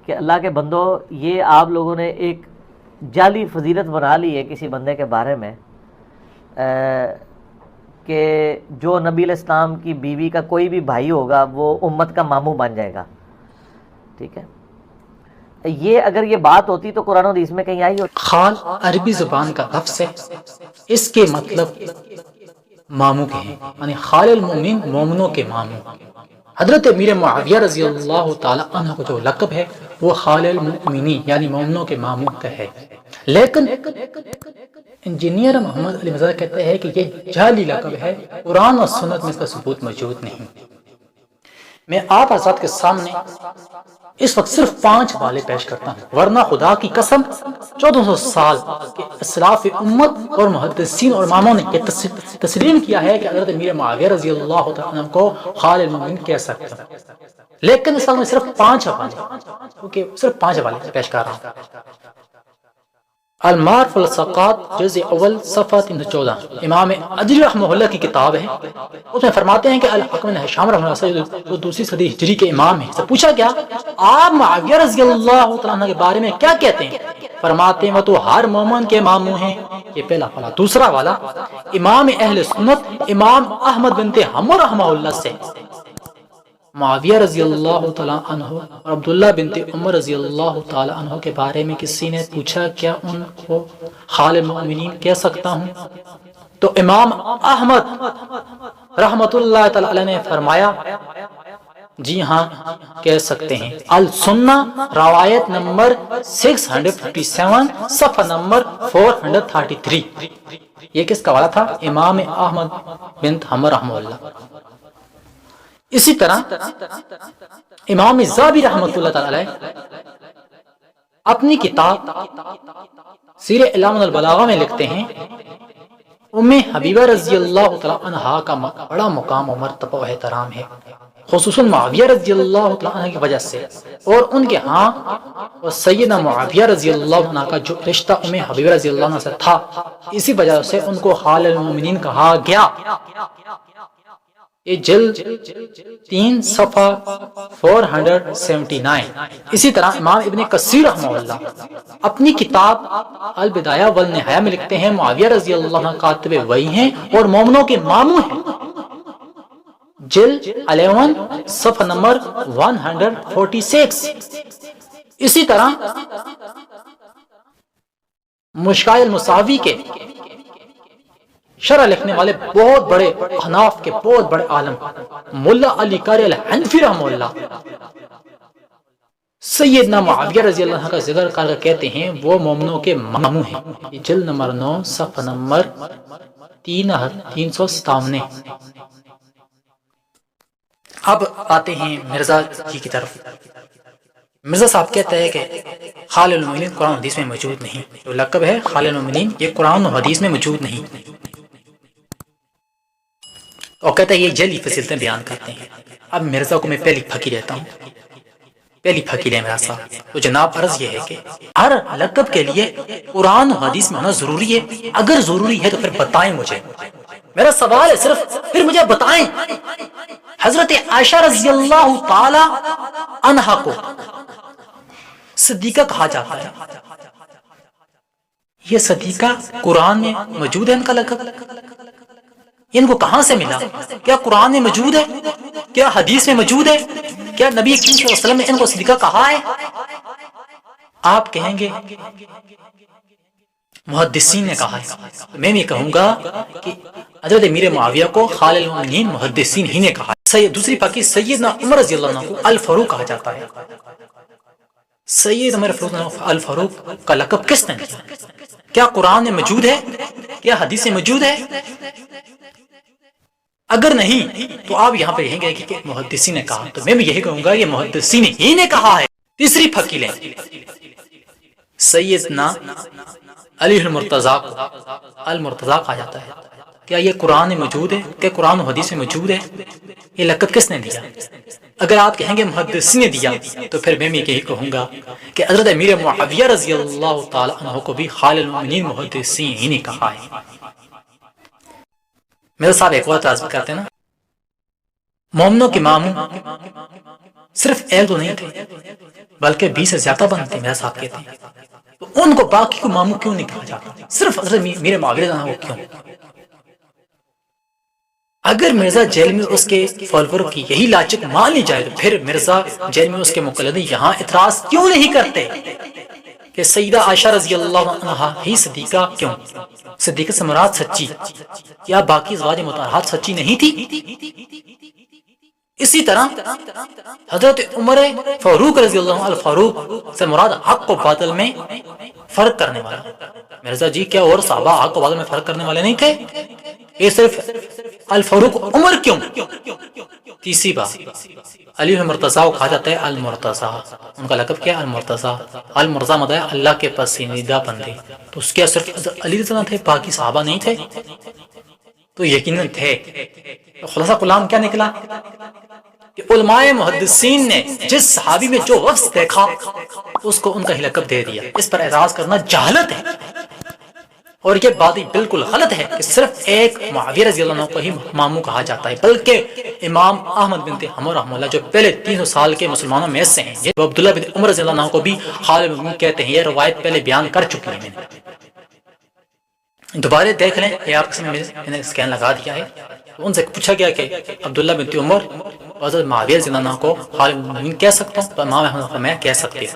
کہ اللہ کے بندو یہ آپ لوگوں نے ایک جعلی فضیلت بنا لی ہے کسی بندے کے بارے میں کہ جو نبی علیہ السلام کی بیوی کا کوئی بھی بھائی ہوگا وہ امت کا ماموں بن جائے گا. ٹھیک ہے, یہ اگر یہ بات ہوتی تو قرآن و حدیث میں کہیں آئی ہوتی؟ خال عربی زبان کا لفظ ہے, اس کے مطلب ماموں کے ہیں, یعنی خال المؤمن مومنوں کے ماموں. حضرت امیر معاویہ رضی اللہ تعالی عنہ کو جو لقب ہے وہ خال المؤمنین یعنی مومنوں کے ماموں کا ہے. لیکن انجینئر محمد علی مزار کہتے ہیں کہ یہ جعلی لقب ہے, قرآن اور سنت میں اس کا ثبوت موجود نہیں. میں آپ حضرات کے سامنے اس وقت صرف 5 حوالے پیش کرتا ہوں, ورنہ خدا کی قسم 1400 سال کے اسلاف امت اور محدثین اور اماموں نے یہ تسلیم کیا ہے کہ حضرت امیر معاویہ رضی اللہ عنہ کو خال المؤمنین کہہ سکتے ہیں. لیکن اس وقت میں صرف 5 حوالے کیونکہ صرف 5 حوالے پیش کر رہا ہوں. المعارف والثقات جزء اول صفحہ 314 امام عدلی رحمہ اللہ کی کتاب ہے. اس میں فرماتے ہیں کہ الحکم بن ہشام رحمہ اللہ سے جو 2ری صدی ہجری کے امام ہیں, سے پوچھا گیا آپ معاویہ رضی اللہ تعالیٰ عنہ کے بارے میں کیا کہتے ہیں؟ فرماتے ہیں وہ تو ہر مومن کے ماموں ہیں. یہ پہلا والا. دوسرا والا امام اہل سنت امام احمد بن حنبل رحمہ اللہ سے معاویہ رضی اللہ تعالیٰ عنہ اور عبداللہ بنت عمر رضی اللہ تعالیٰ عنہ کے بارے میں کسی نے پوچھا کیا ان کو خال المؤمنین کہہ سکتا ہوں؟ تو امام احمد رحمت اللہ تعالیٰ علیہ نے فرمایا جی ہاں کہہ سکتے ہیں. السنہ روایت نمبر 657 صفحہ نمبر 433. یہ کس کا والا تھا؟ امام احمد بن حنبل رحمہ اللہ. اسی طرح امام ذہبی رحمۃ اللہ تعالی علیہ اپنی کتاب سیر اعلام البلاغہ میں لکھتے ہیں ام حبیبہ رضی اللہ تعالی عنہا کا بڑا مقام و مرتبہ و احترام ہے, خصوصاً معاویہ رضی اللہ تعالی عنہ کی وجہ سے, اور ان کے ہاں اور سیدنا معاویہ رضی اللہ عنہ کا جو رشتہ ام حبیبہ رضی اللہ عنہ سے تھا, اسی وجہ سے ان کو خال المؤمنین کہا گیا. یہ جلد 3 صفحہ 479. اسی طرح امام ابن کثیر رحمہ اللہ اپنی کتاب البدایہ والنہایہ میں لکھتے ہیں معاویہ رضی اللہ عنہ کاتب وحی ہیں اور مومنوں کے ماموں ہیں. جلد 11 صفحہ نمبر 146. اسی طرح مشکاہ المساوی کے شرح لکھنے والے بہت بڑے احناف کے بہت بڑے عالم ملا علی قاری الحنفی رحمہ اللہ سیدنا معاویہ رضی اللہ عنہ کا ذکر کر کہتے ہیں وہ مومنوں کے ماموں ہیں. جلد نمبر 9 صفحہ نمبر 357. اب آتے ہیں مرزا جی کی طرف. مرزا صاحب کہتے ہیں کہ خال المؤمنین قرآن حدیث میں موجود نہیں. جو لقب ہے خال المؤمنین یہ قرآن و حدیث میں موجود نہیں, اور کہتا ہے یہ جعلی فضیلتیں بیان کرتے ہیں. اب مرزا کو میں پہلی پھکی دیتا ہوں, پہلی پھکی ہے میرا صاحب. تو جناب عرض یہ ہے کہ ہر لقب کے لیے قرآن و حدیث میں ہونا ضروری ہے. اگر ضروری ہے تو پھر بتائیں مجھے. میرا سوال ہے صرف پھر مجھے بتائیں حضرت عائشہ رضی اللہ تعالی عنہا کو صدیقہ کہا جاتا ہے, یہ صدیقہ قرآن میں موجود ہے؟ ان کا لقب ان کو کہاں سے ملا؟ کیا قرآن میں موجود ہے؟ کیا حدیث میں موجود ہے؟ کیا نبی کریم صلی اللہ علیہ وسلم نے ان کو صدیقہ کہا ہے؟ آپ کہیں گے محدثین نے کہا ہے. میں بھی کہوں گا کہ حضرت امیر معاویہ کو خال المؤمنین محدثین ہی نے کہا ہے. دوسری پاکی سیدنا عمر رضی اللہ عنہ کو الفاروق کہا جاتا ہے. سید عمر الفاروق کا لقب کس نے دیا؟ کیا قرآن میں موجود ہے؟ کیا حدیث میں موجود ہے؟ اگر نہیں تو آپ یہاں پہ کہیں گے کہ محدثین نے کہا, تو میں بھی یہی کہوں گا یہ محدثین ہی نے کہا ہے. تیسری پھکی لیں سیدنا علی المرتضیٰ کہا جاتا ہے. کیا یہ قرآن میں موجود ہے؟ کیا قرآن و حدیث میں موجود ہے؟ یہ لقب کس نے دیا؟ اگر آپ کہیں گے محدثین نے دیا تو پھر میں یہی کہوں گا کہ حضرت امیر معاویہ رضی اللہ تعالی عنہ کو بھی خال المؤمنین محدثین ہی نے کہا ہے. میرے صاحب ایک اور تعزیب کرتے ہیں نا, مومنوں کے ماموں صرف ایک تو نہیں تھے, بلکہ 20 سے زیادہ بنتے ہیں، میرا صاحب کہتے ہیں، تو ان کو باقی کو ماموں کیوں نہیں کہا جاتا؟ صرف حضرت میرے معاویہ رضی اللہ عنہ کو کیوں؟ اگر مرزا جیل میں اس کے فالوور کی یہی لاچک مان لی جائے تو پھر مرزا جیل میں اس کے مقلدین یہاں اعتراض کیوں نہیں کرتے کہ سیدہ عائشہ رضی اللہ عنہا ہی صدیقہ کیوں؟ صدیقہ سے مراد سچی، کیا باقی ازواج مطہرات سچی نہیں تھی؟ اسی طرح حضرت عمر فاروق رضی اللہ عنہ الفاروق سے مراد حق و باطل میں فرق کرنے والا۔ مرزا جی کیا اور صحابہ حق و باطل میں فرق کرنے والے نہیں تھے؟ یہ صرف الفاروق عمر کیوں؟ تیسری بات، علی مرتضیٰ کو کہا جاتا ہے المرتضیٰ، ان کا لقب کیا ہے؟ المرتضیٰ۔ المرتضیٰ مطلب ہے اللہ کے پسندیدہ بندے، تو اس کے صرف علی رضی اللہ عنہ تھے، باقی صحابہ نہیں تھے؟ تو یقیناً تھے۔ خلاصہ کلام کیا نکلا کہ علماء محدثین نے جس صحابی میں جو وصف دیکھا اس کو ان کا ہی لقب دے دیا۔ اس پر اعتراض کرنا جہالت ہے، اور یہ بات بالکل غلط ہے کہ صرف ایک معاویہ رضی اللہ عنہ کو ہی ماموں کہا جاتا ہے، بلکہ امام احمد بن حنبل رحمہ اللہ جو پہلے 300 سال کے مسلمانوں میں سے ہیں، وہ عبداللہ بن عمر رضی اللہ عنہ کو بھی خالد بن کہتے ہیں۔ یہ روایت پہلے بیان کر چکی ہے میں نے، دوبارہ دیکھ لیں، یہ آپ میں نے اسکین لگا دیا ہے۔ ان سے پوچھا گیا کہ عبداللہ بن عمر حضرت معاویہ رضی اللہ عنہ کو خالد بن کہہ سکتا ہوں؟ تو امام احمد میں کہہ سکتے ہیں۔